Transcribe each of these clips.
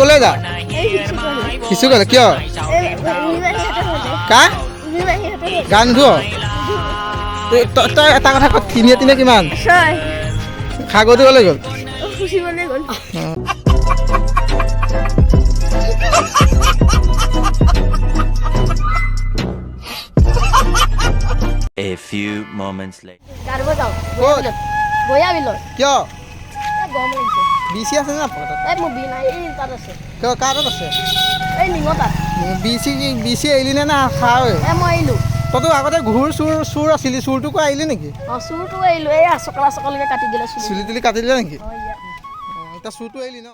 কলে যা কিছু কলে কিয় কা গান ধুৱ তই এটা কথা ক তিনিয়ে কিমান খাগতি কলে গ'ল A few moments later. কিয় বিচি আছে না কাৰত আছে বিচি এৰিলি নে না খাৱ তইতো আগতে ঘূৰ চুৰ আছিলি চুৰটো কৈ আহিলি নেকি চুলি তুলি কাটি দিলে নেকি এতিয়া চুৰটো এৰিলি ন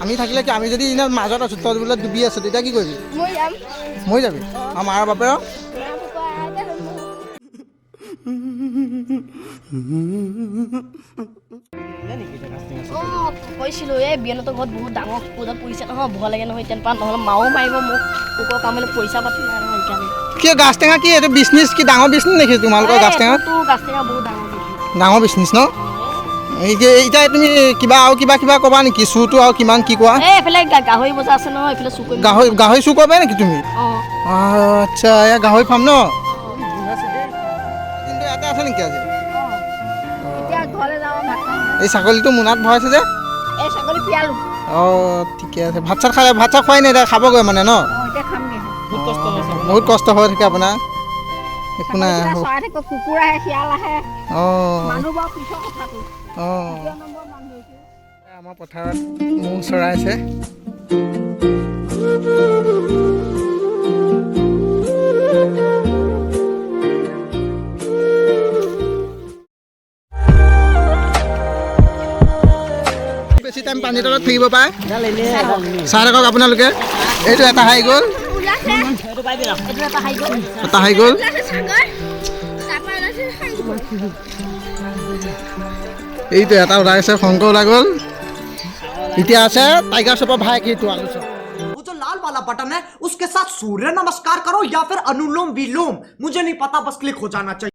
আমি থাকিলে কি আমি যদি মাজত আছো তই বোলে ডুবি আছো তেতিয়া কি কৰিবি মই যাবি আৰু মাৰ বাপেৰ কৈছিলো এই বিয়ানতো ঘৰত বহুত ডাঙৰ পূজা পৰিছে নহয় ভয় লাগে নহয় তেন পা নহ'লে মাও মাৰিব মোক কুকুৰ কামলৈ পইচা পাতি নাই নহয় সেইকাৰণে কি গাছ টেঙা কি এইটো বিজনেছ কি ডাঙৰ বিজনেছ নেকি তোমালোকৰ গাছ টেঙা বহুত ডাঙৰ বিজনেছ ন এতিয়া তুমি কিবা ক'বা নেকি চুৰটো আৰু কিমান কি কোৱা এইফালে গাহৰি বজাৰ আছে নহয় এইফালে চুৰ কৰিব গাহৰি চুৰ কৰিবা নেকি তুমি আচ্ছা এয়া গাহৰি ফাৰ্ম ন কিন্তু ইয়াতে আছে নেকি আজি এই ছাগলীটো মোনাত ভৰাইছে যে ঠিকে আছে ভাত চাত খোৱাই নাই এতিয়া খাবগৈ মানে ন বহুত কষ্ট হৈ থাকে আপোনাৰ একো নাই আমাৰ পথাৰত মৌ চৰাই আছে বেছি টাইম পানী তলত থাকিব পাৰে চাহ থাকক আপোনালোকে এইটো এটা হাই গ'ল এইটো এটা ওলাইছে শংকৰ ওলাই গ'ল এতিয়া আছে টাইগাৰ শ্ৰফৰ ভাইক এইটো আলোচনা वो जो लाल वाला बटन है उसके साथ सूर्य नमस्कार करो या फिर अनुलोम विलोम मुझे नहीं पता बस क्लिक हो जाना चाहिए